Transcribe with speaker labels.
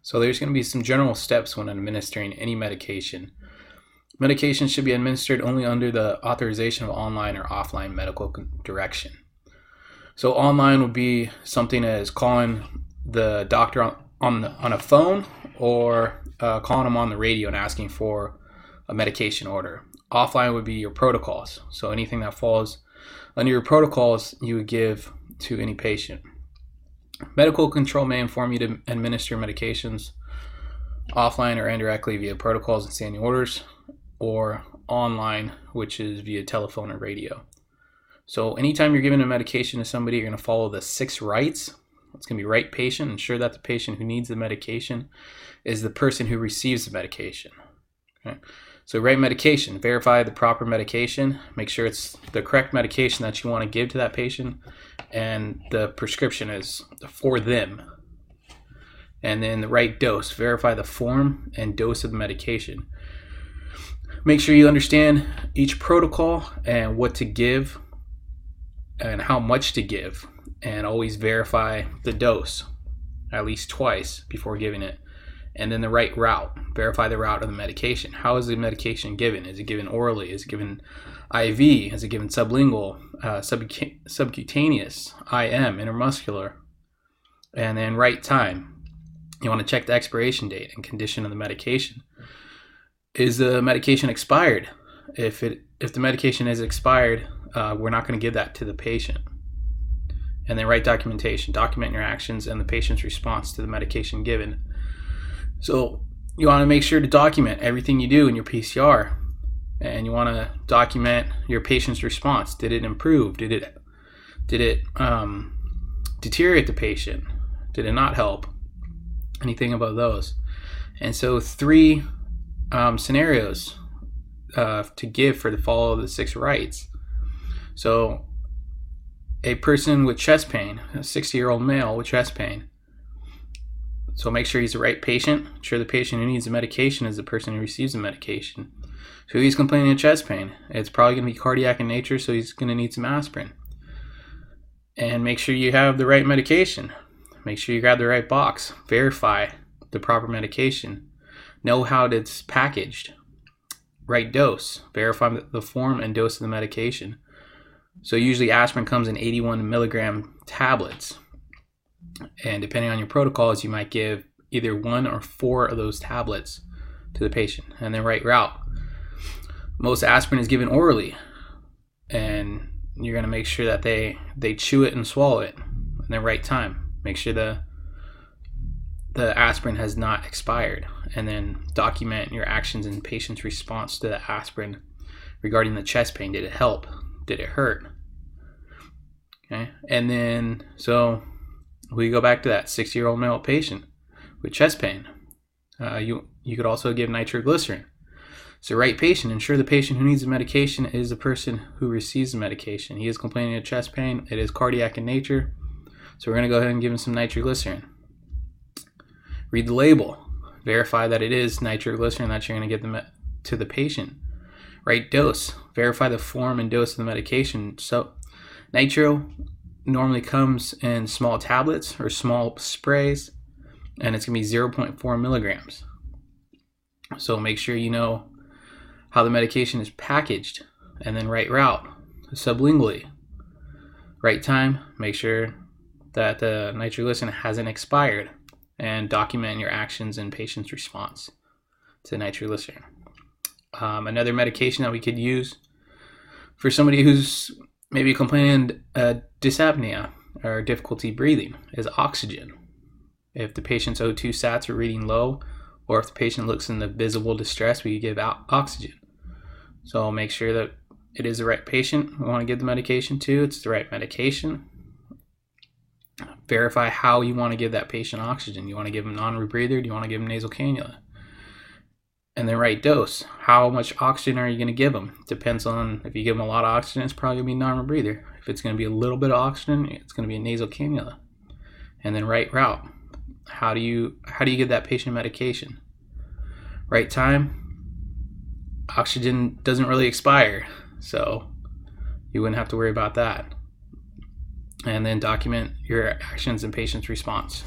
Speaker 1: So there's going to be some general steps when administering any medication. Medication should be administered only under the authorization of online or offline medical direction. So online would be something as calling the doctor on a phone, or calling them on the radio and asking for a medication order. Offline would be your protocols. So anything that falls under your protocols, you would give to any patient. Medical control may inform you to administer medications offline or indirectly via protocols and standing orders, or online, which is via telephone or radio. So anytime you're giving a medication to somebody, you're going to follow the 6 rights. It's going to be right patient, ensure that the patient who needs the medication is the person who receives the medication. Okay? So right medication, verify the proper medication, make sure it's the correct medication that you want to give to that patient, and the prescription is for them. And then the right dose, verify the form and dose of the medication. Make sure you understand each protocol and what to give and how much to give, and always verify the dose at least twice before giving it. And then the right route, verify the route of the medication. How is the medication given? Is it given orally? Is it given IV? Is it given sublingual, subcutaneous, IM, intramuscular? And then right time. You want to check the expiration date and condition of the medication. Is the medication expired? If the medication is expired, we're not going to give that to the patient. And then right documentation. Document your actions and the patient's response to the medication given. So you want to make sure to document everything you do in your PCR, and you want to document your patient's response. Did it improve? Did it deteriorate the patient? Did it not help? Anything about those? And so 3 scenarios to give for the follow of the 6 rights. So a person with chest pain, a 60-year-old male with chest pain. So make sure he's the right patient. Ensure the patient who needs the medication is the person who receives the medication. So he's complaining of chest pain. It's probably going to be cardiac in nature, so he's going to need some aspirin. And make sure you have the right medication. Make sure you grab the right box. Verify the proper medication. Know how it's packaged. Right dose. Verify the form and dose of the medication. So usually aspirin comes in 81 milligram tablets. And depending on your protocols, you might give either 1 or 4 of those tablets to the patient. And then right route. Most aspirin is given orally, and you're going to make sure that they chew it and swallow it in the right time. Make sure the aspirin has not expired, and then document your actions and patient's response to the aspirin regarding the chest pain. Did it help? Did it hurt? Okay, and then so we go back to that 60-year-old male patient with chest pain. You could also give nitroglycerin. So right patient, ensure the patient who needs the medication is the person who receives the medication. He is complaining of chest pain. It is cardiac in nature. So we're going to go ahead and give him some nitroglycerin. Read the label. Verify that it is nitroglycerin that you're going to give to the patient. Right dose. Verify the form and dose of the medication. So nitro normally comes in small tablets or small sprays, and it's going to be 0.4 milligrams. So make sure you know how the medication is packaged, and then right route, sublingually. Right time, make sure that the nitroglycerin hasn't expired, and document your actions and patient's response to nitroglycerin. Another medication that we could use for somebody who's maybe complaining of dyspnea or difficulty breathing is oxygen. If the patient's O2 sats are reading low, or if the patient looks in the visible distress, we give out oxygen. So make sure that it is the right patient we want to give the medication to. It's the right medication. Verify how you want to give that patient oxygen. You want to give them non-rebreather? Do you want to give them nasal cannula? And then right dose. How much oxygen are you going to give them? Depends on, if you give them a lot of oxygen, it's probably going to be non-rebreather. If it's going to be a little bit of oxygen, it's going to be a nasal cannula. And then right route. How do you give that patient medication? Right time. Oxygen doesn't really expire, so you wouldn't have to worry about that. And then document your actions and patient's response.